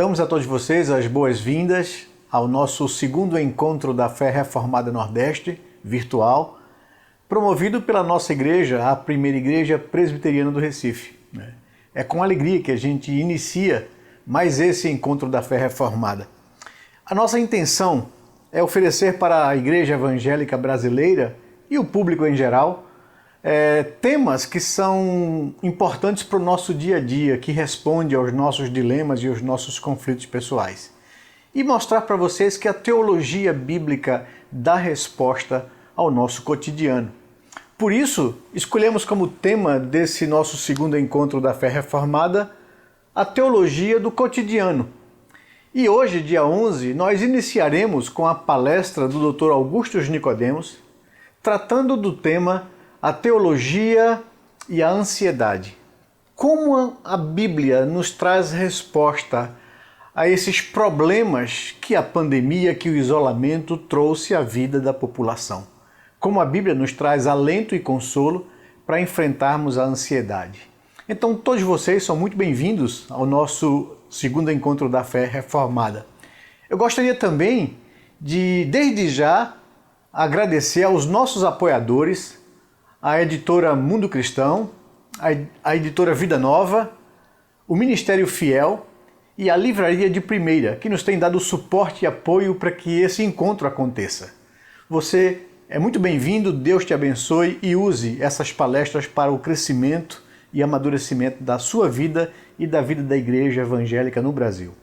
Damos a todos vocês as boas-vindas ao nosso segundo encontro da Fé Reformada Nordeste, virtual, promovido pela nossa igreja, a Primeira Igreja Presbiteriana do Recife. É com alegria que a gente inicia mais esse encontro da Fé Reformada. A nossa intenção é oferecer para a Igreja Evangélica Brasileira e o público em geral temas que são importantes para o nosso dia a dia, que respondem aos nossos dilemas e aos nossos conflitos pessoais. E mostrar para vocês que a teologia bíblica dá resposta ao nosso cotidiano. Por isso, escolhemos como tema desse nosso segundo encontro da Fé Reformada a teologia do cotidiano. E hoje, dia 11, nós iniciaremos com a palestra do Dr. Augustus Nicodemos, tratando do tema a teologia e a ansiedade. Como a Bíblia nos traz resposta a esses problemas que a pandemia, que o isolamento trouxe à vida da população. Como a Bíblia nos traz alento e consolo para enfrentarmos a ansiedade. Então todos vocês são muito bem-vindos ao nosso segundo encontro da Fé Reformada. Eu gostaria também de, desde já, agradecer aos nossos apoiadores, a editora Mundo Cristão, a editora Vida Nova, o Ministério Fiel e a Livraria de Primeira, que nos tem dado suporte e apoio para que esse encontro aconteça. Você é muito bem-vindo, Deus te abençoe e use essas palestras para o crescimento e amadurecimento da sua vida e da vida da Igreja Evangélica no Brasil.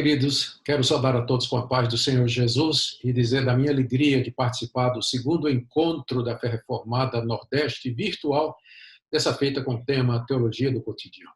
queridos, quero saudar a todos com a paz do Senhor Jesus e dizer da minha alegria de participar do segundo encontro da Fé Reformada Nordeste virtual, dessa feita com o tema Teologia do Cotidiano.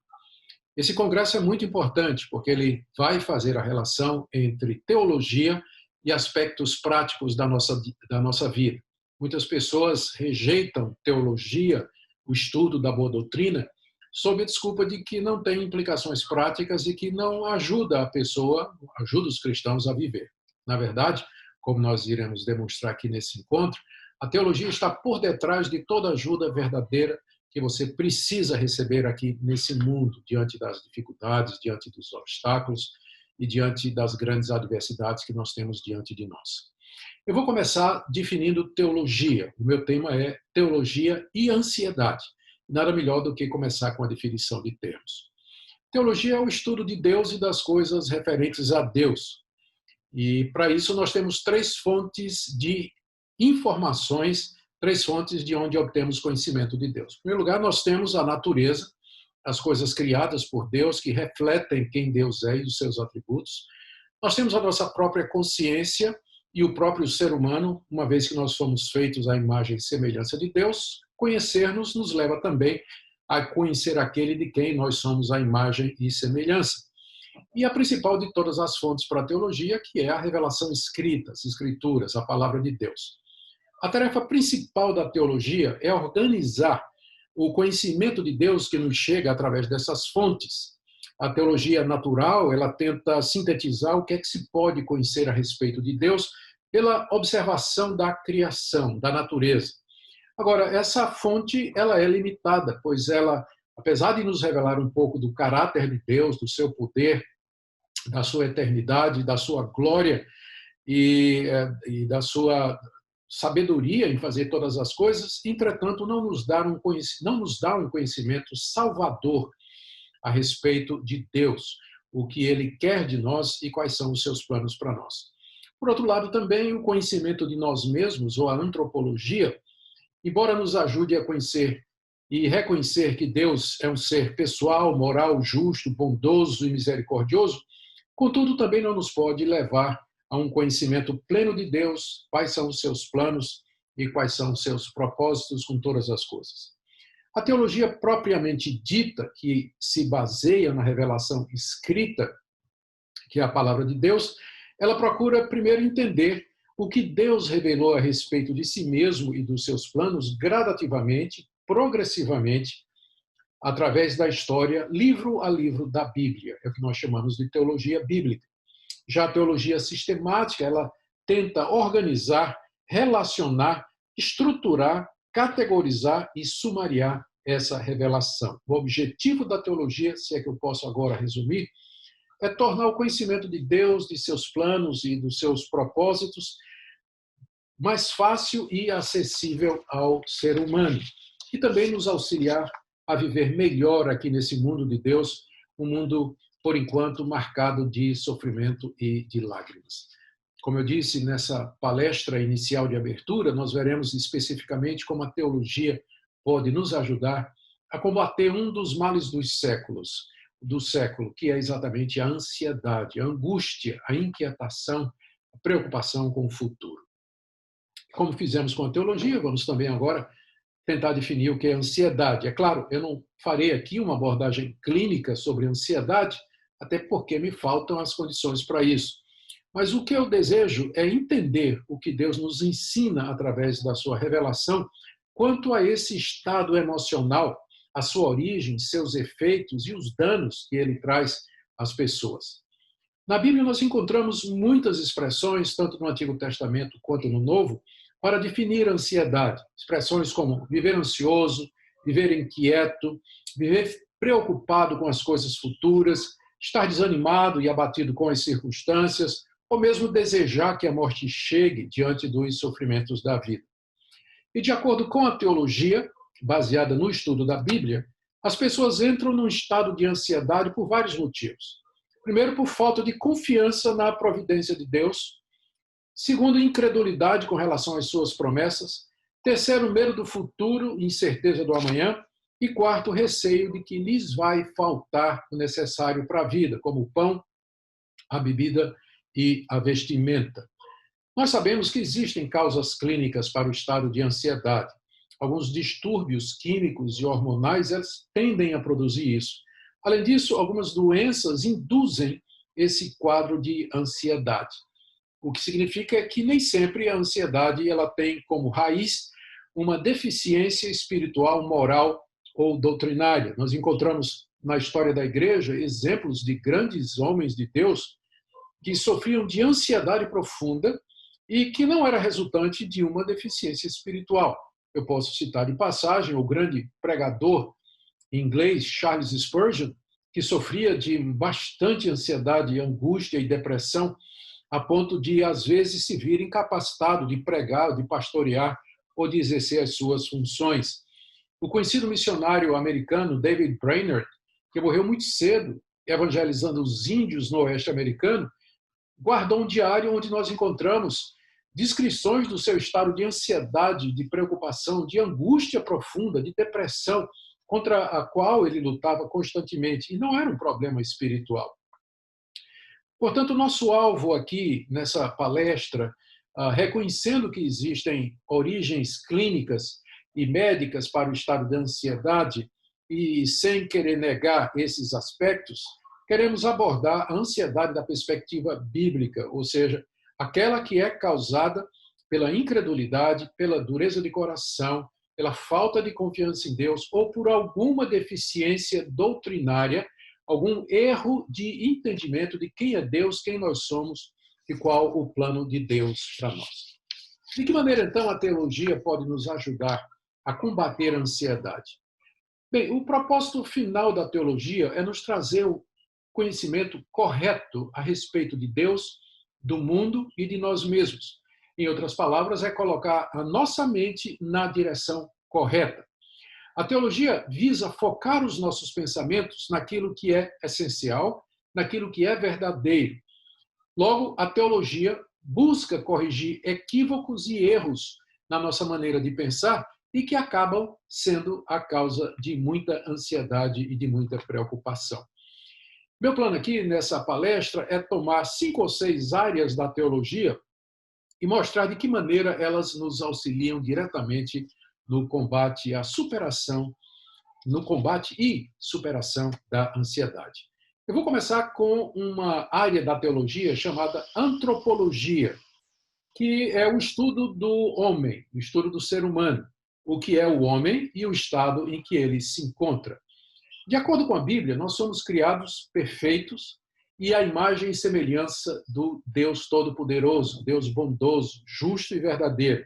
Esse congresso é muito importante porque ele vai fazer a relação entre teologia e aspectos práticos da nossa vida. Muitas pessoas rejeitam teologia, o estudo da boa doutrina, sob a desculpa de que não tem implicações práticas e que não ajuda a pessoa, ajuda os cristãos a viver. Na verdade, como nós iremos demonstrar aqui nesse encontro, a teologia está por detrás de toda ajuda verdadeira que você precisa receber aqui nesse mundo, diante das dificuldades, diante dos obstáculos e diante das grandes adversidades que nós temos diante de nós. Eu vou começar definindo teologia. O meu tema é teologia e ansiedade. Nada melhor do que começar com a definição de termos. Teologia é o estudo de Deus e das coisas referentes a Deus. E, para isso, nós temos três fontes de informações, três fontes de onde obtemos conhecimento de Deus. Em primeiro lugar, nós temos a natureza, as coisas criadas por Deus, que refletem quem Deus é e os seus atributos. Nós temos a nossa própria consciência e o próprio ser humano, uma vez que nós fomos feitos à imagem e semelhança de Deus. Conhecer-nos nos leva também a conhecer aquele de quem nós somos a imagem e semelhança. E a principal de todas as fontes para a teologia, que é a revelação escrita, as escrituras, a palavra de Deus. A tarefa principal da teologia é organizar o conhecimento de Deus que nos chega através dessas fontes. A teologia natural, ela tenta sintetizar o que é que se pode conhecer a respeito de Deus pela observação da criação, da natureza. Agora, essa fonte, ela é limitada, pois ela, apesar de nos revelar um pouco do caráter de Deus, do seu poder, da sua eternidade, da sua glória e da sua sabedoria em fazer todas as coisas, entretanto, não nos dá um conhecimento salvador a respeito de Deus, o que Ele quer de nós e quais são os seus planos para nós. Por outro lado, também o conhecimento de nós mesmos, ou a antropologia, embora nos ajude a conhecer e reconhecer que Deus é um ser pessoal, moral, justo, bondoso e misericordioso, contudo, também não nos pode levar a um conhecimento pleno de Deus, quais são os seus planos e quais são os seus propósitos com todas as coisas. A teologia propriamente dita, que se baseia na revelação escrita, que é a palavra de Deus, ela procura primeiro entender o que Deus revelou a respeito de si mesmo e dos seus planos gradativamente, progressivamente, através da história, livro a livro da Bíblia. É o que nós chamamos de teologia bíblica. Já a teologia sistemática, ela tenta organizar, relacionar, estruturar, categorizar e sumariar essa revelação. O objetivo da teologia, se é que eu posso agora resumir, é tornar o conhecimento de Deus, de seus planos e dos seus propósitos mais fácil e acessível ao ser humano. E também nos auxiliar a viver melhor aqui nesse mundo de Deus, um mundo, por enquanto, marcado de sofrimento e de lágrimas. Como eu disse nessa palestra inicial de abertura, nós veremos especificamente como a teologia pode nos ajudar a combater um dos males do século, que é exatamente a ansiedade, a angústia, a inquietação, a preocupação com o futuro. Como fizemos com a teologia, vamos também agora tentar definir o que é ansiedade. É claro, eu não farei aqui uma abordagem clínica sobre ansiedade, até porque me faltam as condições para isso. Mas o que eu desejo é entender o que Deus nos ensina através da sua revelação quanto a esse estado emocional, a sua origem, seus efeitos e os danos que ele traz às pessoas. Na Bíblia nós encontramos muitas expressões, tanto no Antigo Testamento quanto no Novo, para definir a ansiedade. Expressões como viver ansioso, viver inquieto, viver preocupado com as coisas futuras, estar desanimado e abatido com as circunstâncias, ou mesmo desejar que a morte chegue diante dos sofrimentos da vida. E de acordo com a teologia, baseada no estudo da Bíblia, as pessoas entram num estado de ansiedade por vários motivos. Primeiro, por falta de confiança na providência de Deus. Segundo, incredulidade com relação às suas promessas. Terceiro, medo do futuro, incerteza do amanhã. E quarto, receio de que lhes vai faltar o necessário para a vida, como o pão, a bebida e a vestimenta. Nós sabemos que existem causas clínicas para o estado de ansiedade. Alguns distúrbios químicos e hormonais eles tendem a produzir isso. Além disso, algumas doenças induzem esse quadro de ansiedade. O que significa que nem sempre a ansiedade ela tem como raiz uma deficiência espiritual, moral ou doutrinária. Nós encontramos na história da igreja exemplos de grandes homens de Deus que sofriam de ansiedade profunda e que não era resultante de uma deficiência espiritual. Eu posso citar de passagem o grande pregador inglês Charles Spurgeon, que sofria de bastante ansiedade, angústia e depressão, a ponto de, às vezes, se vir incapacitado de pregar, de pastorear ou de exercer as suas funções. O conhecido missionário americano David Brainerd, que morreu muito cedo, evangelizando os índios no oeste americano, guardou um diário onde nós encontramos descrições do seu estado de ansiedade, de preocupação, de angústia profunda, de depressão, contra a qual ele lutava constantemente. E não era um problema espiritual. Portanto, o nosso alvo aqui, nessa palestra, reconhecendo que existem origens clínicas e médicas para o estado de ansiedade e sem querer negar esses aspectos, queremos abordar a ansiedade da perspectiva bíblica, ou seja, aquela que é causada pela incredulidade, pela dureza de coração, pela falta de confiança em Deus ou por alguma deficiência doutrinária algum erro de entendimento de quem é Deus, quem nós somos e qual o plano de Deus para nós. De que maneira, então, a teologia pode nos ajudar a combater a ansiedade? Bem, o propósito final da teologia é nos trazer o conhecimento correto a respeito de Deus, do mundo e de nós mesmos. Em outras palavras, é colocar a nossa mente na direção correta. A teologia visa focar os nossos pensamentos naquilo que é essencial, naquilo que é verdadeiro. Logo, a teologia busca corrigir equívocos e erros na nossa maneira de pensar e que acabam sendo a causa de muita ansiedade e de muita preocupação. Meu plano aqui nessa palestra é tomar 5 ou 6 áreas da teologia e mostrar de que maneira elas nos auxiliam diretamente no combate à superação, no combate e superação da ansiedade. Eu vou começar com uma área da teologia chamada antropologia, que é o estudo do homem, o estudo do ser humano, o que é o homem e o estado em que ele se encontra. De acordo com a Bíblia, nós somos criados perfeitos e à imagem e semelhança do Deus Todo-Poderoso, Deus bondoso, justo e verdadeiro.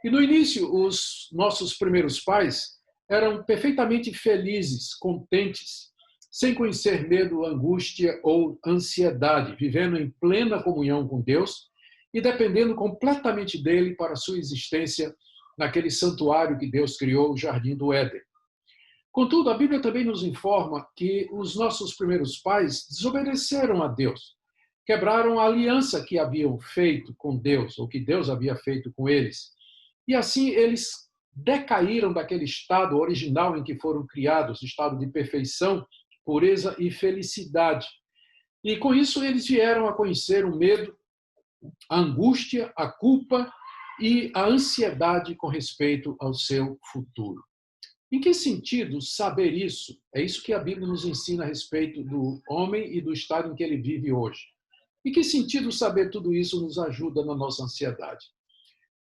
E no início, os nossos primeiros pais eram perfeitamente felizes, contentes, sem conhecer medo, angústia ou ansiedade, vivendo em plena comunhão com Deus e dependendo completamente dele para a sua existência naquele santuário que Deus criou, o Jardim do Éden. Contudo, a Bíblia também nos informa que os nossos primeiros pais desobedeceram a Deus, quebraram a aliança que haviam feito com Deus, ou que Deus havia feito com eles. E assim eles decaíram daquele estado original em que foram criados, estado de perfeição, pureza e felicidade. E com isso eles vieram a conhecer o medo, a angústia, a culpa e a ansiedade com respeito ao seu futuro. Em que sentido saber isso? É isso que a Bíblia nos ensina a respeito do homem e do estado em que ele vive hoje. Em que sentido saber tudo isso nos ajuda na nossa ansiedade?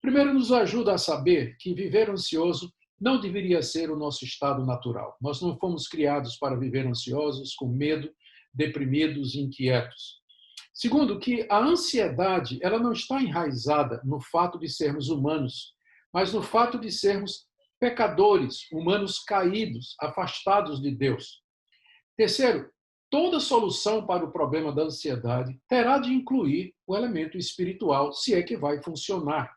Primeiro, nos ajuda a saber que viver ansioso não deveria ser o nosso estado natural. Nós não fomos criados para viver ansiosos, com medo, deprimidos e inquietos. Segundo, que a ansiedade ela não está enraizada no fato de sermos humanos, mas no fato de sermos pecadores, humanos caídos, afastados de Deus. Terceiro, toda solução para o problema da ansiedade terá de incluir o elemento espiritual, se é que vai funcionar.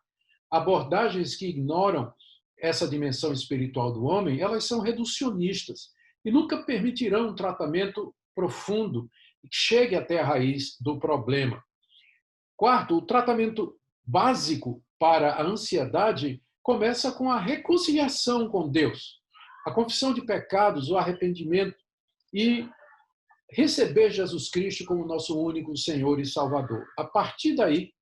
Abordagens que ignoram essa dimensão espiritual do homem, elas são reducionistas e nunca permitirão um tratamento profundo que chegue até a raiz do problema. Quarto, o tratamento básico para a ansiedade começa com a reconciliação com Deus, a confissão de pecados, o arrependimento e receber Jesus Cristo como nosso único Senhor e Salvador. A partir daí,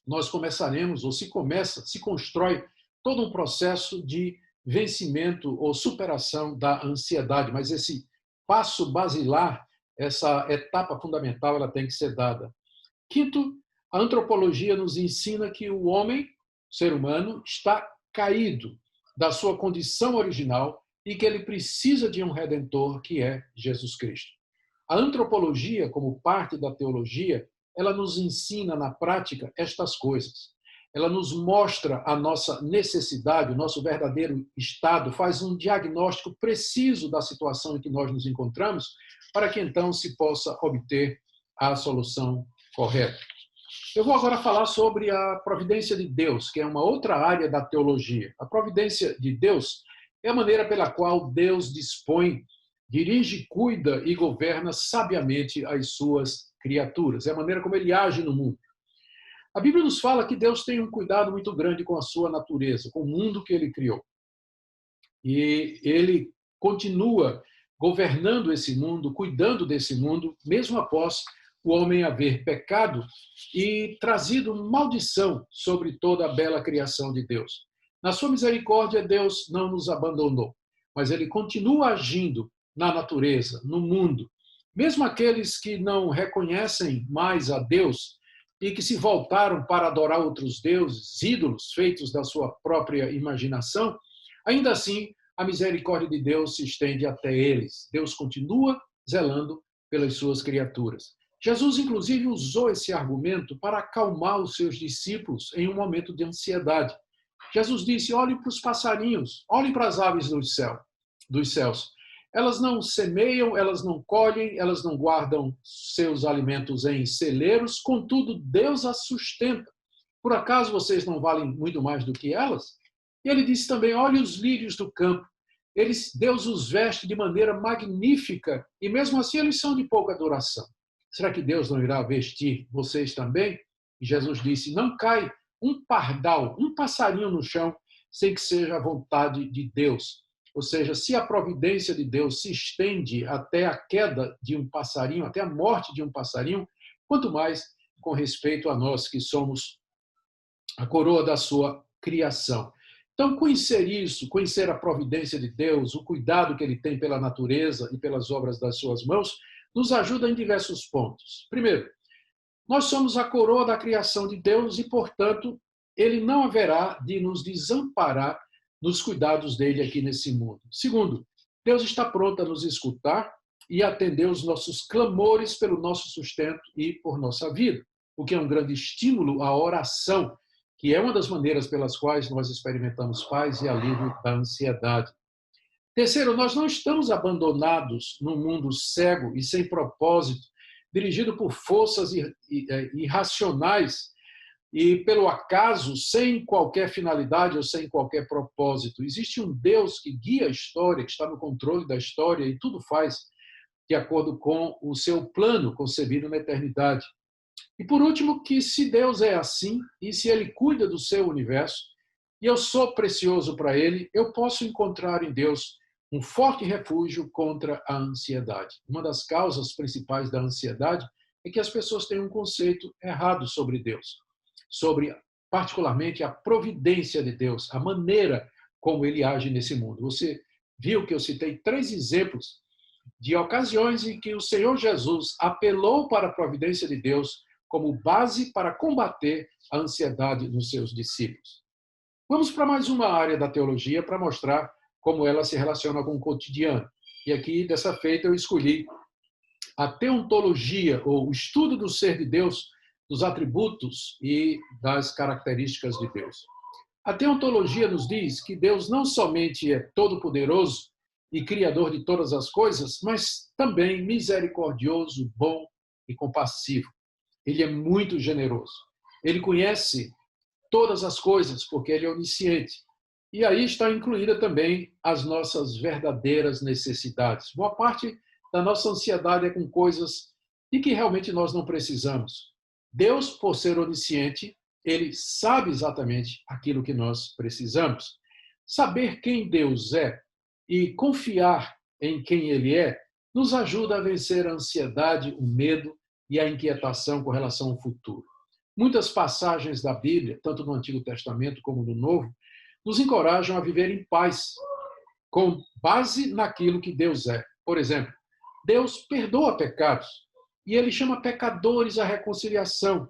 nós começaremos, ou se constrói todo um processo de vencimento ou superação da ansiedade, mas esse passo basilar, essa etapa fundamental, ela tem que ser dada. Quinto, a antropologia nos ensina que o homem, o ser humano, está caído da sua condição original e que ele precisa de um redentor, que é Jesus Cristo. A antropologia, como parte da teologia, ela nos ensina na prática estas coisas. Ela nos mostra a nossa necessidade, o nosso verdadeiro estado, faz um diagnóstico preciso da situação em que nós nos encontramos, para que então se possa obter a solução correta. Eu vou agora falar sobre a providência de Deus, que é uma outra área da teologia. A providência de Deus é a maneira pela qual Deus dispõe, dirige, cuida e governa sabiamente as suas criaturas. É a maneira como ele age no mundo. A Bíblia nos fala que Deus tem um cuidado muito grande com a sua natureza, com o mundo que ele criou. E ele continua governando esse mundo, cuidando desse mundo, mesmo após o homem haver pecado e trazido maldição sobre toda a bela criação de Deus. Na sua misericórdia, Deus não nos abandonou, mas ele continua agindo na natureza, no mundo. Mesmo aqueles que não reconhecem mais a Deus e que se voltaram para adorar outros deuses, ídolos feitos da sua própria imaginação, ainda assim a misericórdia de Deus se estende até eles. Deus continua zelando pelas suas criaturas. Jesus, inclusive, usou esse argumento para acalmar os seus discípulos em um momento de ansiedade. Jesus disse: olhem para os passarinhos, olhem para as aves dos céus. Elas não semeiam, elas não colhem, elas não guardam seus alimentos em celeiros, contudo, Deus as sustenta. Por acaso vocês não valem muito mais do que elas? E ele disse também: olhe os lírios do campo. Deus os veste de maneira magnífica e mesmo assim eles são de pouca duração. Será que Deus não irá vestir vocês também? E Jesus disse: não cai um pardal, um passarinho no chão, sem que seja a vontade de Deus. Ou seja, se a providência de Deus se estende até a queda de um passarinho, até a morte de um passarinho, quanto mais com respeito a nós que somos a coroa da sua criação. Então, conhecer isso, conhecer a providência de Deus, o cuidado que ele tem pela natureza e pelas obras das suas mãos, nos ajuda em diversos pontos. Primeiro, nós somos a coroa da criação de Deus e, portanto, ele não haverá de nos desamparar nos cuidados dele aqui nesse mundo. Segundo, Deus está pronto a nos escutar e atender os nossos clamores pelo nosso sustento e por nossa vida, o que é um grande estímulo à oração, que é uma das maneiras pelas quais nós experimentamos paz e alívio da ansiedade. Terceiro, nós não estamos abandonados num mundo cego e sem propósito, dirigido por forças irracionais e pelo acaso, sem qualquer finalidade ou sem qualquer propósito. Existe um Deus que guia a história, que está no controle da história e tudo faz de acordo com o seu plano concebido na eternidade. E por último, que se Deus é assim e se ele cuida do seu universo e eu sou precioso para ele, eu posso encontrar em Deus um forte refúgio contra a ansiedade. Uma das causas principais da ansiedade é que as pessoas têm um conceito errado sobre Deus, sobre particularmente a providência de Deus, a maneira como ele age nesse mundo. Você viu que eu citei 3 exemplos de ocasiões em que o Senhor Jesus apelou para a providência de Deus como base para combater a ansiedade nos seus discípulos. Vamos para mais uma área da teologia para mostrar como ela se relaciona com o cotidiano. E aqui, dessa feita, eu escolhi a teontologia, ou o estudo do ser de Deus, dos atributos e das características de Deus. A teontologia nos diz que Deus não somente é todo-poderoso e criador de todas as coisas, mas também misericordioso, bom e compassivo. Ele é muito generoso. Ele conhece todas as coisas, porque ele é onisciente. E aí está incluída também as nossas verdadeiras necessidades. Boa parte da nossa ansiedade é com coisas de que realmente nós não precisamos. Deus, por ser onisciente, ele sabe exatamente aquilo que nós precisamos. Saber quem Deus é e confiar em quem ele é nos ajuda a vencer a ansiedade, o medo e a inquietação com relação ao futuro. Muitas passagens da Bíblia, tanto no Antigo Testamento como no Novo, nos encorajam a viver em paz, com base naquilo que Deus é. Por exemplo, Deus perdoa pecados e ele chama pecadores à reconciliação.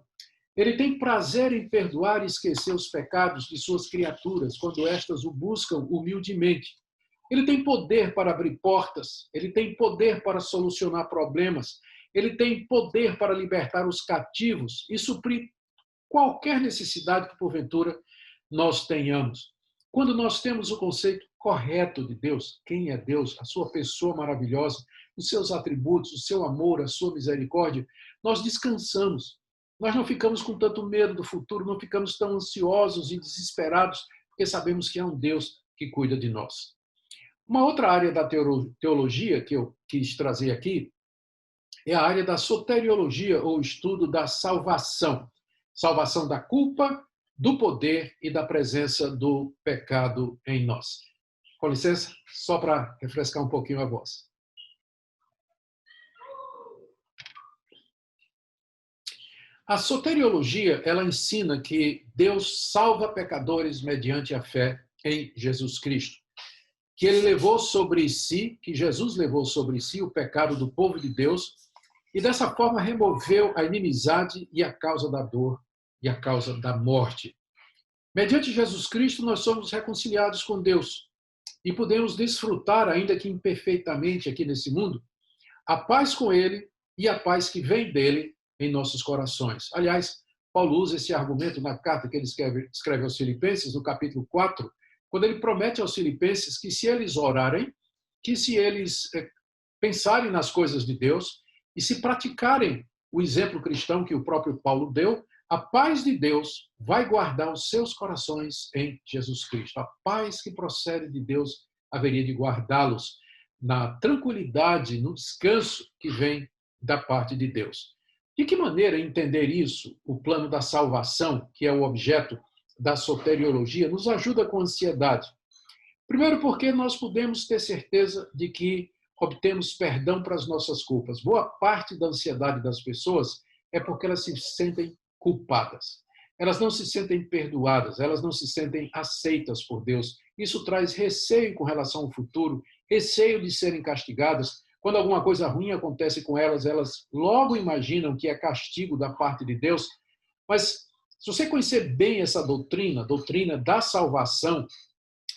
Ele tem prazer em perdoar e esquecer os pecados de suas criaturas quando estas o buscam humildemente. Ele tem poder para abrir portas, ele tem poder para solucionar problemas, ele tem poder para libertar os cativos e suprir qualquer necessidade que, porventura, nós tenhamos. Quando nós temos o conceito correto de Deus, quem é Deus, a sua pessoa maravilhosa, os seus atributos, o seu amor, a sua misericórdia, nós descansamos. Nós não ficamos com tanto medo do futuro, não ficamos tão ansiosos e desesperados, porque sabemos que há um Deus que cuida de nós. Uma outra área da teologia que eu quis trazer aqui é a área da soteriologia, ou estudo da salvação. Salvação da culpa, do poder e da presença do pecado em nós. Com licença, só para refrescar um pouquinho a voz. A soteriologia, ela ensina que Deus salva pecadores mediante a fé em Jesus Cristo. Que ele levou sobre si, que Jesus levou sobre si o pecado do povo de Deus e dessa forma removeu a inimizade e a causa da dor e a causa da morte. Mediante Jesus Cristo, nós somos reconciliados com Deus e podemos desfrutar, ainda que imperfeitamente aqui nesse mundo, a paz com ele e a paz que vem dele em nossos corações. Aliás, Paulo usa esse argumento na carta que ele escreve aos Filipenses, no capítulo 4, quando ele promete aos filipenses que se eles orarem, que se eles pensarem nas coisas de Deus e se praticarem o exemplo cristão que o próprio Paulo deu, a paz de Deus vai guardar os seus corações em Jesus Cristo. A paz que procede de Deus haveria de guardá-los na tranquilidade, no descanso que vem da parte de Deus. De que maneira entender isso, o plano da salvação, que é o objeto da soteriologia, nos ajuda com ansiedade? Primeiro, porque nós podemos ter certeza de que obtemos perdão para as nossas culpas. Boa parte da ansiedade das pessoas é porque elas se sentem culpadas. Elas não se sentem perdoadas, elas não se sentem aceitas por Deus. Isso traz receio com relação ao futuro, receio de serem castigadas. Quando alguma coisa ruim acontece com elas, elas logo imaginam que é castigo da parte de Deus. Mas se você conhecer bem essa doutrina, a doutrina da salvação,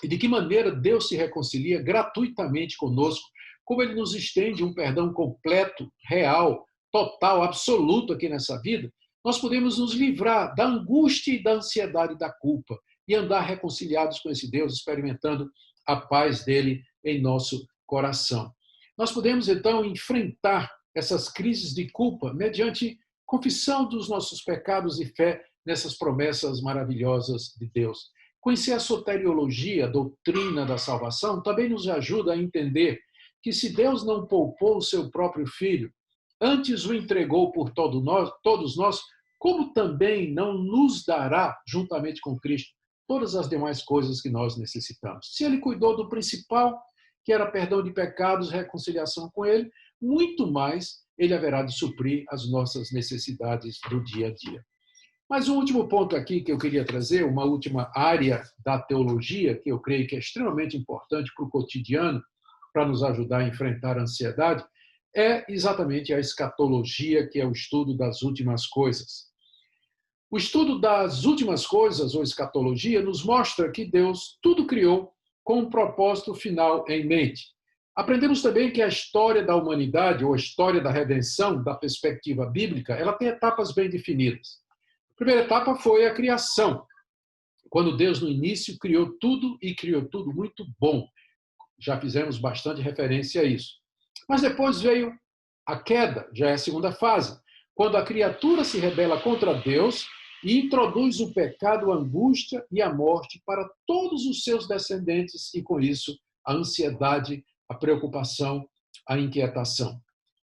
e de que maneira Deus se reconcilia gratuitamente conosco, como Ele nos estende um perdão completo, real, total, absoluto aqui nessa vida, nós podemos nos livrar da angústia e da ansiedade da culpa e andar reconciliados com esse Deus, experimentando a paz dele em nosso coração. Nós podemos, então, enfrentar essas crises de culpa mediante confissão dos nossos pecados e fé nessas promessas maravilhosas de Deus. Conhecer a soteriologia, a doutrina da salvação, também nos ajuda a entender que se Deus não poupou o seu próprio Filho, antes o entregou por todos nós, como também não nos dará, juntamente com Cristo, todas as demais coisas que nós necessitamos. Se Ele cuidou do principal, que era perdão de pecados, reconciliação com Ele, muito mais Ele haverá de suprir as nossas necessidades do dia a dia. Mas um último ponto aqui que eu queria trazer, uma última área da teologia, que eu creio que é extremamente importante para o cotidiano, para nos ajudar a enfrentar a ansiedade, é exatamente a escatologia, que é o estudo das últimas coisas. O estudo das últimas coisas, ou escatologia, nos mostra que Deus tudo criou com um propósito final em mente. Aprendemos também que a história da humanidade, ou a história da redenção, da perspectiva bíblica, ela tem etapas bem definidas. A primeira etapa foi a criação, quando Deus, no início, criou tudo e criou tudo muito bom. Já fizemos bastante referência a isso. Mas depois veio a queda, já é a segunda fase, quando a criatura se rebela contra Deus e introduz o pecado, a angústia e a morte para todos os seus descendentes e, com isso, a ansiedade, a preocupação, a inquietação.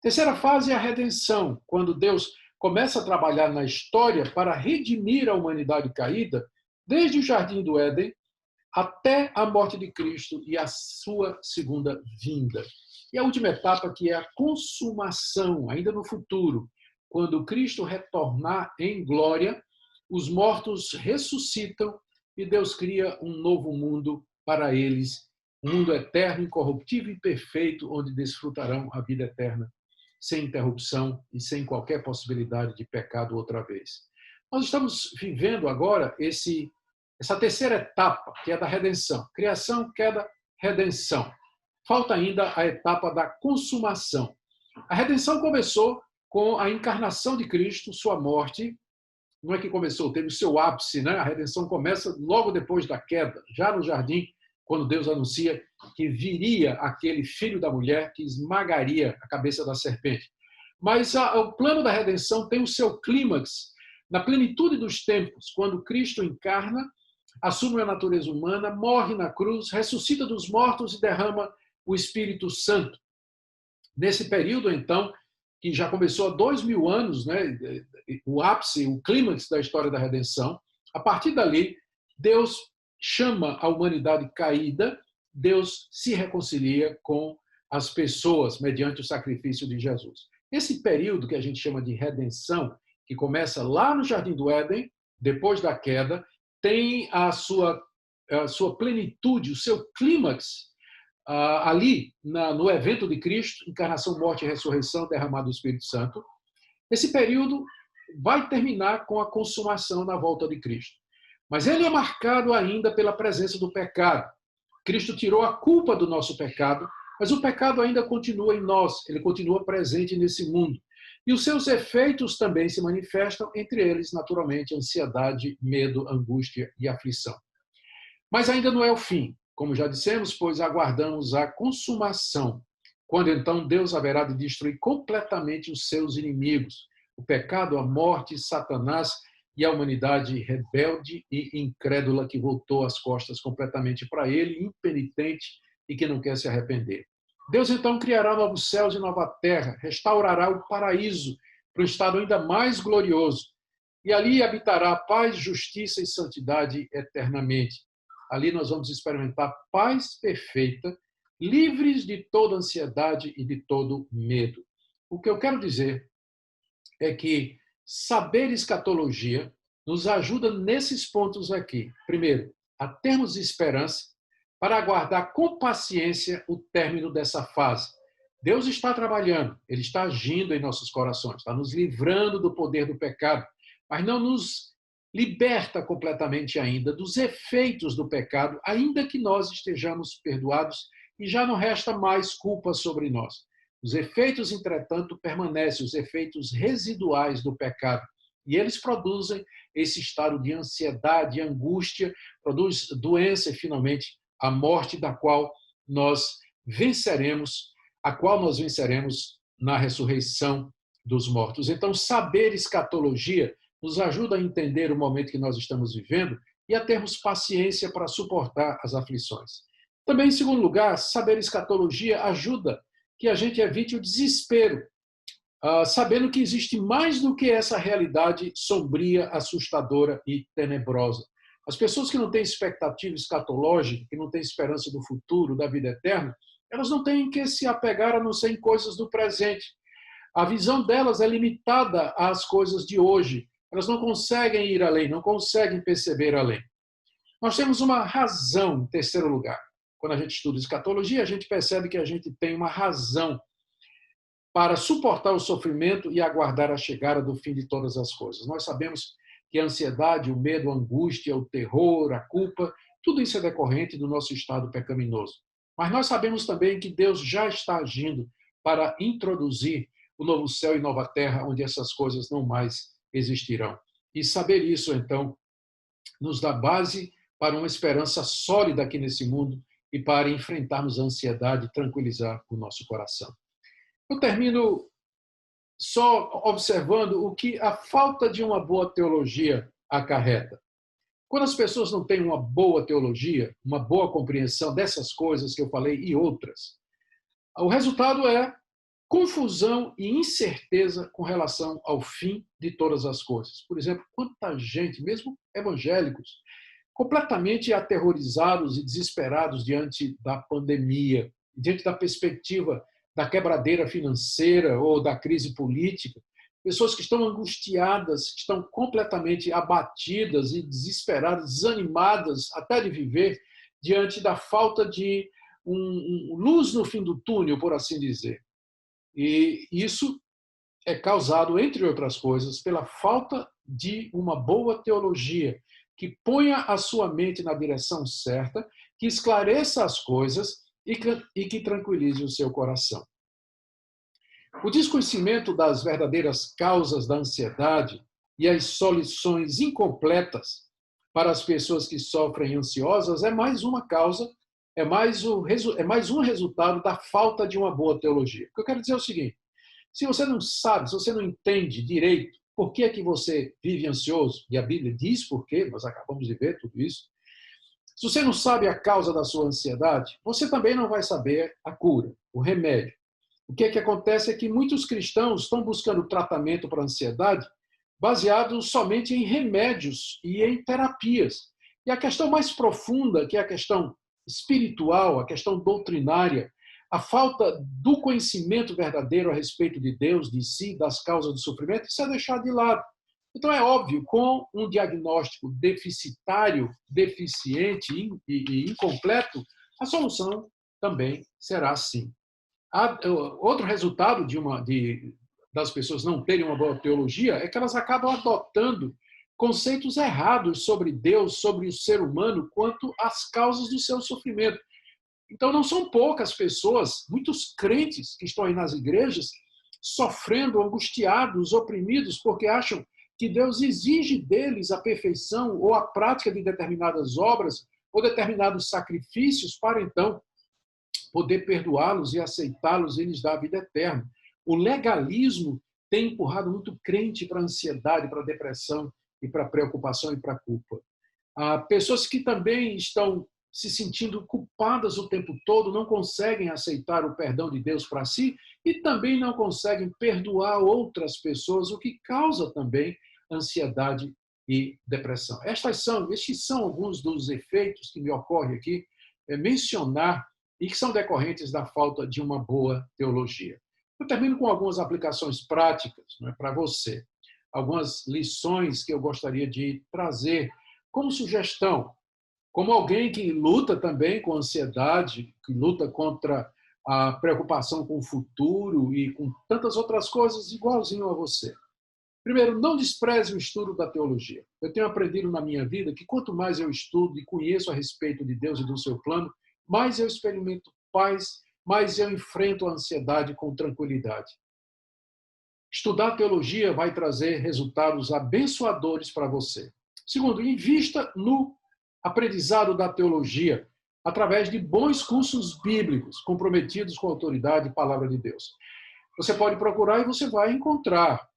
Terceira fase é a redenção, quando Deus começa a trabalhar na história para redimir a humanidade caída, desde o Jardim do Éden até a morte de Cristo e a sua segunda vinda. E a última etapa, que é a consumação, ainda no futuro, quando Cristo retornar em glória, os mortos ressuscitam e Deus cria um novo mundo para eles, um mundo eterno, incorruptível e perfeito, onde desfrutarão a vida eterna, sem interrupção e sem qualquer possibilidade de pecado outra vez. Nós estamos vivendo agora essa terceira etapa, que é da redenção. Criação, queda, redenção. Falta ainda a etapa da consumação. A redenção começou com a encarnação de Cristo, sua morte. Não é que começou, teve o seu ápice, né? A redenção começa logo depois da queda, já no jardim, quando Deus anuncia que viria aquele filho da mulher que esmagaria a cabeça da serpente. Mas o plano da redenção tem o seu clímax na plenitude dos tempos, quando Cristo encarna, assume a natureza humana, morre na cruz, ressuscita dos mortos e derrama o Espírito Santo. Nesse período, então, que já começou há 2000 anos, né, o ápice, o clímax da história da redenção, a partir dali, Deus chama a humanidade caída, Deus se reconcilia com as pessoas mediante o sacrifício de Jesus. Esse período que a gente chama de redenção, que começa lá no Jardim do Éden, depois da queda, tem a sua plenitude, o seu clímax, ali no evento de Cristo, encarnação, morte e ressurreição, derramado do Espírito Santo. Esse período vai terminar com a consumação na volta de Cristo. Mas ele é marcado ainda pela presença do pecado. Cristo tirou a culpa do nosso pecado Mas o pecado ainda continua em nós, ele continua presente nesse mundo. E os seus efeitos também se manifestam, entre eles, naturalmente, ansiedade, medo, angústia e aflição. Mas ainda não é o fim, como já dissemos, pois aguardamos a consumação, quando então Deus haverá de destruir completamente os seus inimigos, o pecado, a morte, Satanás e a humanidade rebelde e incrédula que voltou as costas completamente para ele, impenitente e que não quer se arrepender. Deus então criará novos céus e nova terra, restaurará o paraíso para um estado ainda mais glorioso, e ali habitará paz, justiça e santidade eternamente. Ali nós vamos experimentar paz perfeita, livres de toda ansiedade e de todo medo. O que eu quero dizer é que saber escatologia nos ajuda nesses pontos aqui. Primeiro, a termos esperança para aguardar com paciência o término dessa fase. Deus está trabalhando, Ele está agindo em nossos corações, está nos livrando do poder do pecado, mas não nos liberta completamente ainda dos efeitos do pecado, ainda que nós estejamos perdoados e já não resta mais culpa sobre nós. Os efeitos, entretanto, permanecem, os efeitos residuais do pecado. E eles produzem esse estado de ansiedade, angústia, produz doença e, finalmente, a morte da qual nós venceremos, a qual nós venceremos na ressurreição dos mortos. Então, saber escatologia nos ajuda a entender o momento que nós estamos vivendo e a termos paciência para suportar as aflições. Também, em segundo lugar, saber escatologia ajuda que a gente evite o desespero, sabendo que existe mais do que essa realidade sombria, assustadora e tenebrosa. As pessoas que não têm expectativa escatológica, que não têm esperança do futuro, da vida eterna, elas não têm que se apegar a não ser em coisas do presente. A visão delas é limitada às coisas de hoje. Elas não conseguem ir além, não conseguem perceber além. Nós temos uma razão, em terceiro lugar. Quando a gente estuda escatologia, a gente percebe que a gente tem uma razão para suportar o sofrimento e aguardar a chegada do fim de todas as coisas. Nós sabemos que a ansiedade, o medo, a angústia, o terror, a culpa, tudo isso é decorrente do nosso estado pecaminoso. Mas nós sabemos também que Deus já está agindo para introduzir o novo céu e nova terra, onde essas coisas não mais existirão. E saber isso, então, nos dá base para uma esperança sólida aqui nesse mundo e para enfrentarmos a ansiedade e tranquilizar o nosso coração. Eu termino só observando o que a falta de uma boa teologia acarreta. Quando as pessoas não têm uma boa teologia, uma boa compreensão dessas coisas que eu falei e outras, o resultado é confusão e incerteza com relação ao fim de todas as coisas. Por exemplo, quanta gente, mesmo evangélicos, completamente aterrorizados e desesperados diante da pandemia, diante da perspectiva da quebradeira financeira ou da crise política, pessoas que estão angustiadas, que estão completamente abatidas e desesperadas, desanimadas até de viver, diante da falta de luz no fim do túnel, por assim dizer. E isso é causado, entre outras coisas, pela falta de uma boa teologia que ponha a sua mente na direção certa, que esclareça as coisas e que tranquilize o seu coração. O desconhecimento das verdadeiras causas da ansiedade e as soluções incompletas para as pessoas que sofrem ansiosas é mais uma causa, é mais um resultado da falta de uma boa teologia. O que eu quero dizer é o seguinte: se você não sabe, se você não entende direito por que é que você vive ansioso, e a Bíblia diz por quê, nós acabamos de ver tudo isso, se você não sabe a causa da sua ansiedade, você também não vai saber a cura, o remédio. O que é que acontece é que muitos cristãos estão buscando tratamento para a ansiedade baseado somente em remédios e em terapias. E a questão mais profunda, que é a questão espiritual, a questão doutrinária, a falta do conhecimento verdadeiro a respeito de Deus, de si, das causas do sofrimento, isso é deixado de lado. Então, é óbvio, com um diagnóstico deficitário, deficiente e incompleto, a solução também será assim. Outro resultado das pessoas não terem uma boa teologia é que elas acabam adotando conceitos errados sobre Deus, sobre o ser humano, quanto às causas do seu sofrimento. Então, não são poucas pessoas, muitos crentes que estão aí nas igrejas, sofrendo, angustiados, oprimidos, porque acham que Deus exige deles a perfeição ou a prática de determinadas obras ou determinados sacrifícios para, então, poder perdoá-los e aceitá-los e lhes dar a vida eterna. O legalismo tem empurrado muito crente para a ansiedade, para a depressão e para a preocupação e para a culpa. Há pessoas que também estão se sentindo culpadas o tempo todo, não conseguem aceitar o perdão de Deus para si e também não conseguem perdoar outras pessoas, o que causa também ansiedade e depressão. Estes são alguns dos efeitos que me ocorre aqui mencionar e que são decorrentes da falta de uma boa teologia. Eu termino com algumas aplicações práticas, para você, algumas lições que eu gostaria de trazer como sugestão, como alguém que luta também com ansiedade, que luta contra a preocupação com o futuro e com tantas outras coisas igualzinho a você. Primeiro, não despreze o estudo da teologia. Eu tenho aprendido na minha vida que quanto mais eu estudo e conheço a respeito de Deus e do seu plano, mais eu experimento paz, mais eu enfrento a ansiedade com tranquilidade. Estudar teologia vai trazer resultados abençoadores para você. Segundo, invista no aprendizado da teologia através de bons cursos bíblicos comprometidos com a autoridade e palavra de Deus. Você pode procurar e você vai encontrar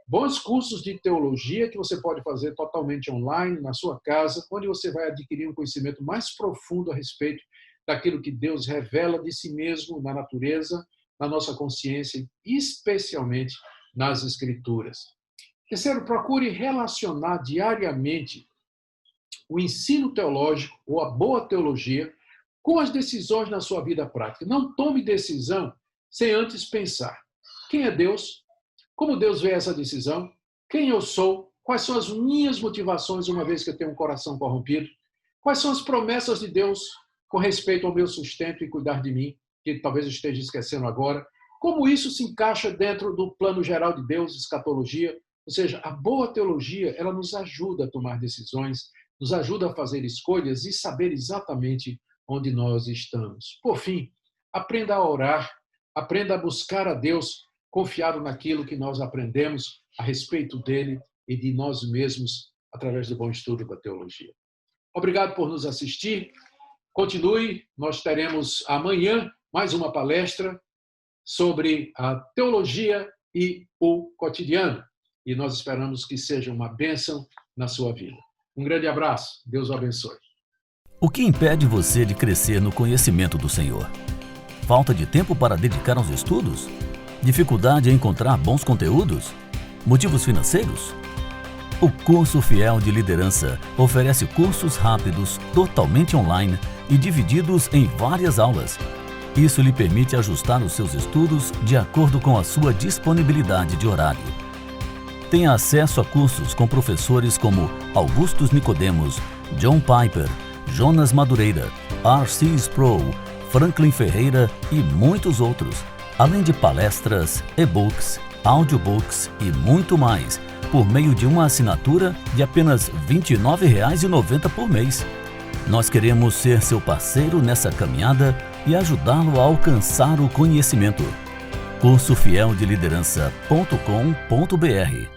bons cursos de teologia que você pode fazer totalmente online, na sua casa, onde você vai adquirir um conhecimento mais profundo a respeito daquilo que Deus revela de si mesmo na natureza, na nossa consciência e especialmente nas Escrituras. Terceiro, procure relacionar diariamente o ensino teológico ou a boa teologia com as decisões na sua vida prática. Não tome decisão sem antes pensar: quem é Deus? Como Deus vê essa decisão? Quem eu sou? Quais são as minhas motivações, uma vez que eu tenho um coração corrompido? Quais são as promessas de Deus com respeito ao meu sustento e cuidar de mim, que talvez eu esteja esquecendo agora? Como isso se encaixa dentro do plano geral de Deus, escatologia? Ou seja, a boa teologia, ela nos ajuda a tomar decisões, nos ajuda a fazer escolhas e saber exatamente onde nós estamos. Por fim, aprenda a orar, aprenda a buscar a Deus, confiado naquilo que nós aprendemos a respeito dele e de nós mesmos através do bom estudo da teologia. Obrigado por nos assistir. Continue, nós teremos amanhã mais uma palestra sobre a teologia e o cotidiano. E nós esperamos que seja uma bênção na sua vida. Um grande abraço. Deus o abençoe. O que impede você de crescer no conhecimento do Senhor? Falta de tempo para dedicar aos estudos? Dificuldade em encontrar bons conteúdos? Motivos financeiros? O Curso Fiel de Liderança oferece cursos rápidos, totalmente online e divididos em várias aulas. Isso lhe permite ajustar os seus estudos de acordo com a sua disponibilidade de horário. Tenha acesso a cursos com professores como Augustus Nicodemos, John Piper, Jonas Madureira, R.C. Sproul, Franklin Ferreira e muitos outros, além de palestras, e-books, audiobooks e muito mais, por meio de uma assinatura de apenas R$ 29,90 por mês. Nós queremos ser seu parceiro nessa caminhada e ajudá-lo a alcançar o conhecimento. cursofieldeliderança.com.br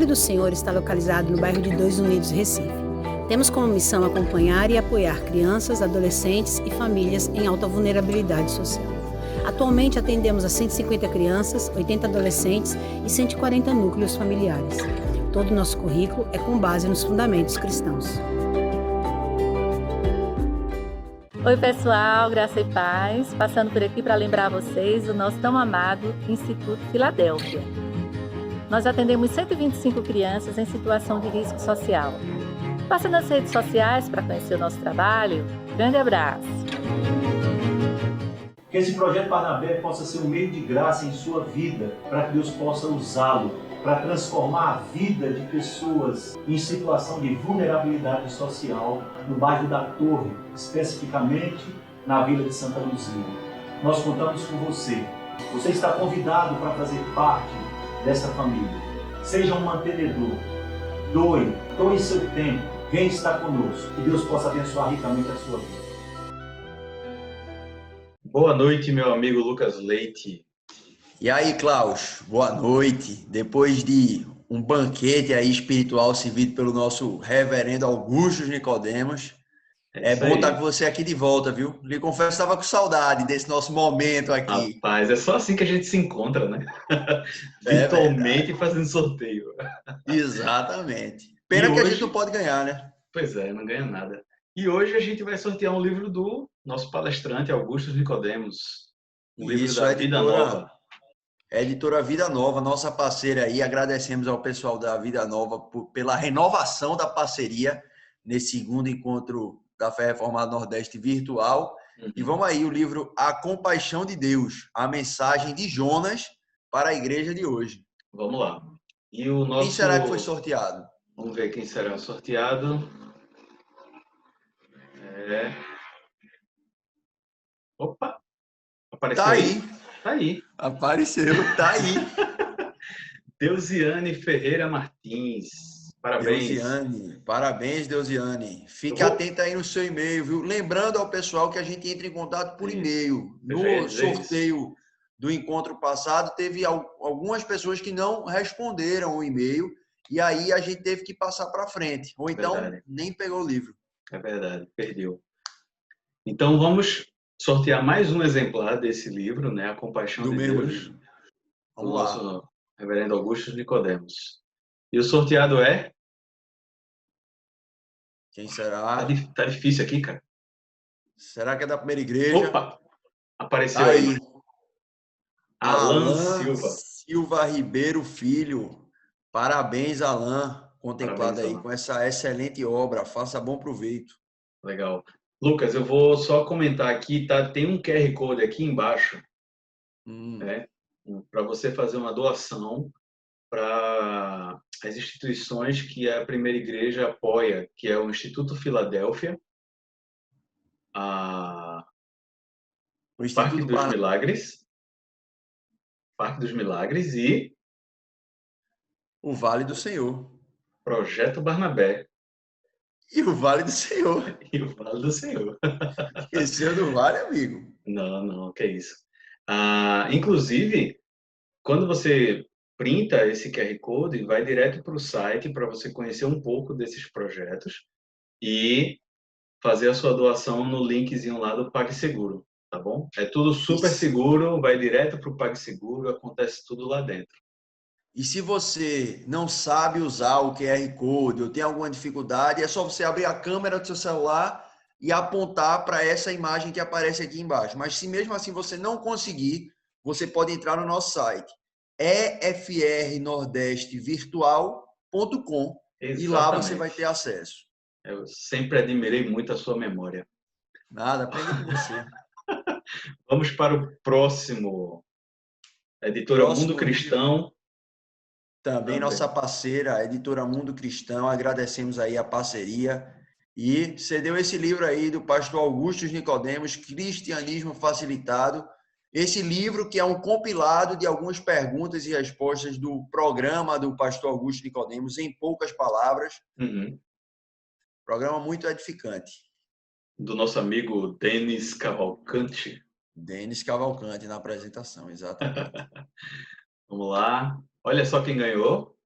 Clube do Senhor está localizado no bairro de Dois Unidos, Recife. Temos como missão acompanhar e apoiar crianças, adolescentes e famílias em alta vulnerabilidade social. Atualmente atendemos a 150 crianças, 80 adolescentes e 140 núcleos familiares. Todo o nosso currículo é com base nos fundamentos cristãos. Oi pessoal, graça e paz, passando por aqui para lembrar vocês do nosso tão amado Instituto Filadélfia. Nós atendemos 125 crianças em situação de risco social. Passe nas redes sociais para conhecer o nosso trabalho. Grande abraço! Que esse projeto Barnabé possa ser um meio de graça em sua vida, para que Deus possa usá-lo para transformar a vida de pessoas em situação de vulnerabilidade social no bairro da Torre, especificamente na Vila de Santa Luzia. Nós contamos com você. Você está convidado para fazer parte dessa família. Seja um mantenedor. Doe seu tempo. Vem estar conosco. Que Deus possa abençoar ricamente a sua vida. Boa noite, meu amigo Lucas Leite. E aí, Klaus, boa noite. Depois de um banquete aí espiritual servido pelo nosso reverendo Augusto Nicodemos, é bom estar com você aqui de volta, viu? Lhe confesso que estava com saudade desse nosso momento aqui. Rapaz, é só assim que a gente se encontra, né? Virtualmente fazendo sorteio. Exatamente. Pena que a gente não pode ganhar, né? Pois é, não ganha nada. E hoje a gente vai sortear um livro do nosso palestrante Augusto Nicodemos. Um livro da Vida Nova. Editora Vida Nova, nossa parceira aí. Agradecemos ao pessoal da Vida Nova pela renovação da parceria nesse segundo encontro da Fé Reformada Nordeste virtual. E vamos aí, o livro A Compaixão de Deus, a mensagem de Jonas para a igreja de hoje. Vamos lá. E o nosso... Quem será que foi sorteado? Vamos ver quem será sorteado. Opa! Apareceu aí. Tá aí. Apareceu, tá aí. Deusiane Ferreira Martins. Parabéns. Deusiane. Parabéns, Deusiane. Fique atento aí no seu e-mail, viu? Lembrando ao pessoal que a gente entra em contato por e-mail. No sorteio do encontro passado, teve algumas pessoas que não responderam o e-mail e aí a gente teve que passar para frente. Ou então, nem pegou o livro. É verdade, perdeu. Então, vamos sortear mais um exemplar desse livro, né? A Compaixão de Deus, do nosso reverendo Augusto Nicodemos. E o sorteado é? Quem será? Tá difícil aqui, cara. Será que é da primeira igreja? Opa! Apareceu aí. Alan Silva. Silva Ribeiro Filho. Parabéns, Alan. Contemplado aí com essa excelente obra. Faça bom proveito. Legal. Lucas, eu vou só comentar aqui, tá? Tem um QR Code aqui embaixo, né? Para você fazer uma doação para as instituições que a primeira igreja apoia, que é o Instituto Filadélfia, o Parque dos Milagres e o Vale do Senhor. Projeto Barnabé. E o Vale do Senhor. E o Vale do Senhor. Esqueceu do Vale, amigo? Não, que isso. Inclusive, quando você printa esse QR Code, vai direto para o site para você conhecer um pouco desses projetos e fazer a sua doação no linkzinho lá do PagSeguro, tá bom? É tudo super seguro, vai direto para o PagSeguro, acontece tudo lá dentro. E se você não sabe usar o QR Code ou tem alguma dificuldade, é só você abrir a câmera do seu celular e apontar para essa imagem que aparece aqui embaixo. Mas se mesmo assim você não conseguir, você pode entrar no nosso site, efrnordestevirtual.com, e lá você vai ter acesso. Eu sempre admirei muito a sua memória. Nada, aprendi com você. Vamos para o próximo. Editora Mundo Cristão. Também nossa parceira, a Editora Mundo Cristão, agradecemos aí a parceria e cedeu esse livro aí do pastor Augusto Nicodemos, Cristianismo Facilitado. Esse livro que é um compilado de algumas perguntas e respostas do programa do pastor Augusto Nicodemos, em poucas palavras. Programa muito edificante. Do nosso amigo Denis Cavalcante. Denis Cavalcante na apresentação, exatamente. Vamos lá. Olha só quem ganhou.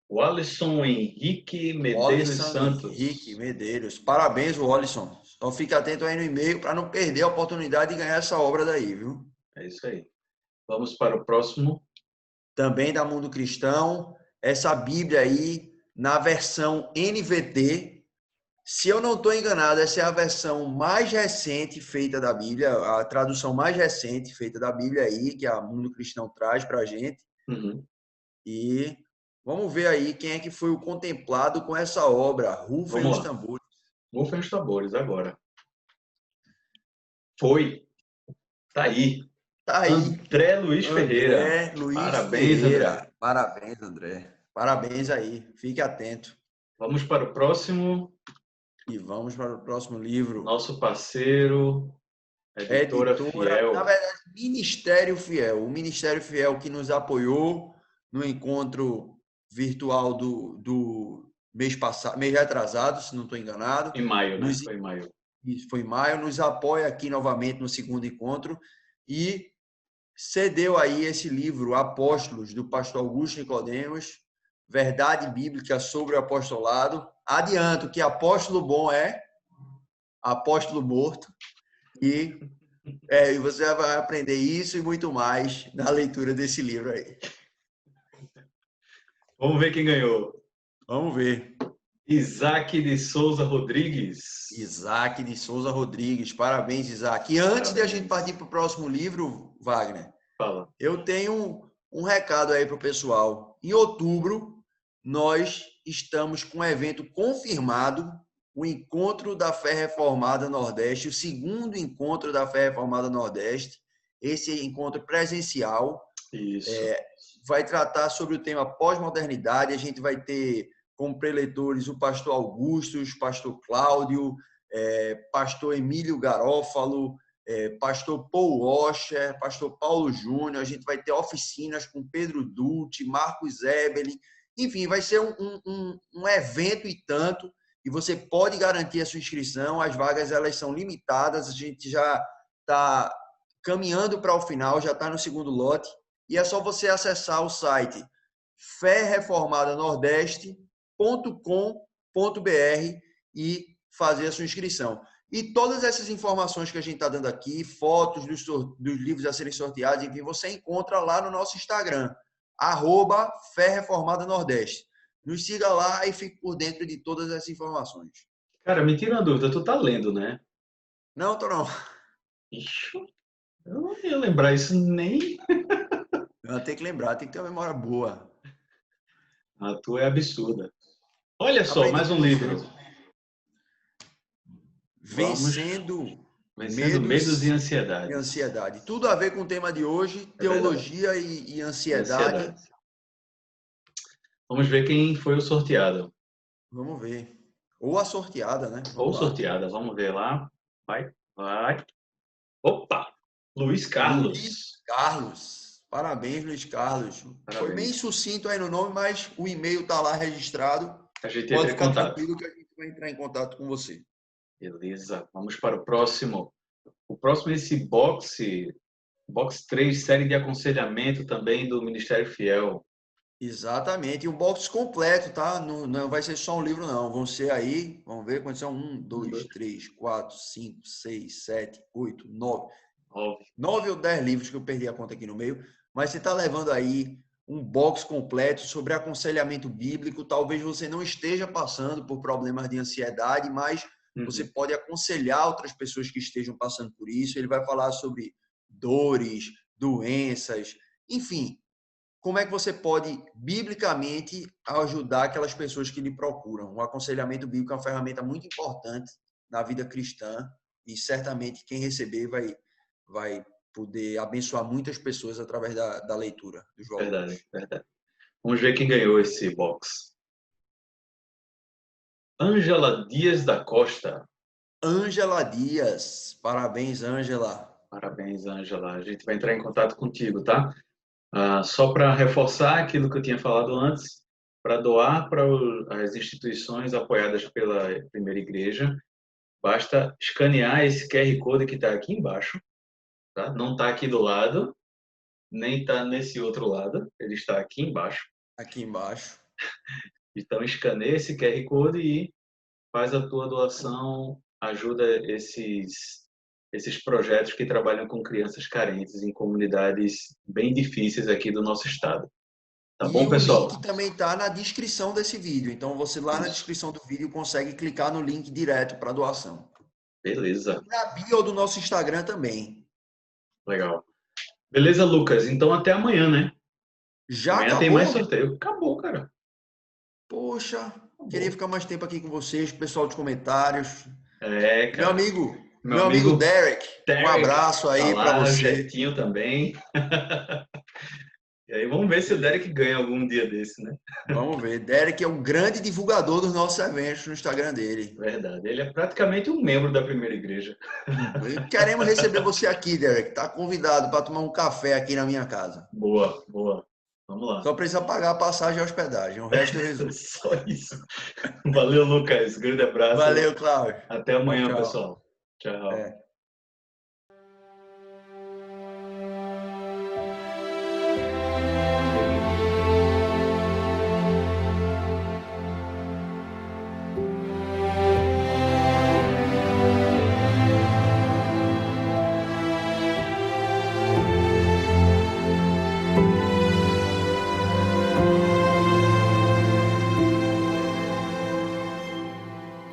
O Alisson Henrique Medeiros Walisson Santos. Henrique Medeiros. Parabéns, Walisson. Só fica atento aí no e-mail para não perder a oportunidade de ganhar essa obra daí, viu? É isso aí. Vamos para o próximo. Também da Mundo Cristão, essa Bíblia aí na versão NVT. Se eu não estou enganado, essa é a versão mais recente feita da Bíblia, a tradução mais recente feita da Bíblia aí, que a Mundo Cristão traz para a gente. Uhum. E vamos ver aí quem é que foi o contemplado com essa obra. Rufem Vamos os lá. tambores. Rufem os tambores agora. Foi. Tá aí. Tá aí. André Luiz Ferreira. André Luiz Parabéns, Ferreira. André. Parabéns, André. Parabéns aí. Fique atento. Vamos para o próximo. E vamos para o próximo livro. Nosso parceiro, Editora Fiel. Na verdade, Ministério Fiel. O Ministério Fiel que nos apoiou no encontro virtual do mês passado, mês retrasado, se não estou enganado. Em maio, né? Foi em maio. Isso, foi em maio. Nos apoia aqui novamente no segundo encontro e cedeu aí esse livro, Apóstolos, do pastor Augusto Nicodemos, Verdade Bíblica sobre o Apostolado. Adianto que apóstolo bom é apóstolo morto. E você vai aprender isso e muito mais na leitura desse livro aí. Vamos ver quem ganhou. Vamos ver. Isaac de Souza Rodrigues. Isaac de Souza Rodrigues. Parabéns, Isaac. E antes de a gente partir para o próximo livro, Wagner, Fala. eu tenho um recado aí para o pessoal. Em outubro, nós estamos com um evento confirmado, o Encontro da Fé Reformada Nordeste, o segundo encontro da Fé Reformada Nordeste, esse encontro presencial. Isso. Vai tratar sobre o tema pós-modernidade. A gente vai ter como preletores o pastor Augusto, o pastor Cláudio, pastor Emílio Garófalo, pastor Paul Washer, pastor Paulo Júnior. A gente vai ter oficinas com Pedro Dutti, Marcos Ebeli. Enfim, vai ser um evento e tanto, e você pode garantir a sua inscrição. As vagas elas são limitadas, a gente já está caminhando para o final, já está no segundo lote, e é só você acessar o site ferreformadanordeste.com.br e fazer a sua inscrição. E todas essas informações que a gente está dando aqui, fotos dos livros a serem sorteados, enfim, você encontra lá no nosso Instagram, @ferreformadanordeste. Nos siga lá e fique por dentro de todas essas informações. Cara, me tira uma dúvida, tu tá lendo, né? Não, tô não. Ixi, eu não ia lembrar isso nem... Tem que lembrar, tem que ter uma memória boa. A tua é absurda. Olha só, mais um livro. Vencendo medos e ansiedade. Ansiedade. Tudo a ver com o tema de hoje, teologia e ansiedade. Vamos ver quem foi o sorteado. Vamos ver. Ou a sorteada, né? Ou sorteada, vamos ver lá. Vai. Opa! Luiz Carlos. Luiz Carlos. Parabéns, Luiz Carlos. Parabéns. Foi bem sucinto aí no nome, mas o e-mail está lá registrado. A gente pode ficar tranquilo que a gente vai entrar em contato com você. Beleza. Vamos para o próximo. O próximo é esse box 3, série de aconselhamento também do Ministério Fiel. Exatamente. E um box completo, tá? Não vai ser só um livro, não. Vão ser aí, vamos ver quantos são? 1, 2, 3, 4, 5, 6, 7, 8, 9. 9 ou 10 livros que eu perdi a conta aqui no meio. Mas você está levando aí um box completo sobre aconselhamento bíblico. Talvez você não esteja passando por problemas de ansiedade, mas você pode aconselhar outras pessoas que estejam passando por isso. Ele vai falar sobre dores, doenças, enfim. Como é que você pode, biblicamente, ajudar aquelas pessoas que lhe procuram? O aconselhamento bíblico é uma ferramenta muito importante na vida cristã e certamente quem receber vai poder abençoar muitas pessoas através da leitura dos valores. Verdade. Vamos ver quem ganhou esse box. Ângela Dias da Costa. Ângela Dias. Parabéns, Ângela. Parabéns, Ângela. A gente vai entrar em contato contigo, tá? Só para reforçar aquilo que eu tinha falado antes, para doar para as instituições apoiadas pela Primeira Igreja, basta escanear esse QR Code que está aqui embaixo. Tá? Não está aqui do lado, nem está nesse outro lado, ele está aqui embaixo. Aqui embaixo. Então, escaneia esse QR Code e faz a tua doação, ajuda esses projetos que trabalham com crianças carentes em comunidades bem difíceis aqui do nosso estado. Tá bom, pessoal? E o link também está na descrição desse vídeo. Então, você lá na descrição do vídeo consegue clicar no link direto para doação. Beleza. Na bio do nosso Instagram também. Legal. Beleza, Lucas? Então, até amanhã, né? Já amanhã acabou? tem mais sorteio. Acabou, cara. Poxa, queria ficar mais tempo aqui com vocês, pessoal dos comentários. Cara. Meu amigo Derek, um abraço aí para você. Jetinho também. E aí vamos ver se o Derek ganha algum dia desse, né? Vamos ver. Derek é um grande divulgador dos nossos eventos no Instagram dele. Verdade. Ele é praticamente um membro da primeira igreja. Queremos receber você aqui, Derek. Tá convidado para tomar um café aqui na minha casa. Boa, boa. Vamos lá. Só precisa pagar a passagem e a hospedagem. O resto eu resolvo. Só isso. Valeu, Lucas. Grande abraço. Valeu, Cláudio. Até amanhã, Tchau. pessoal. Tchau. É.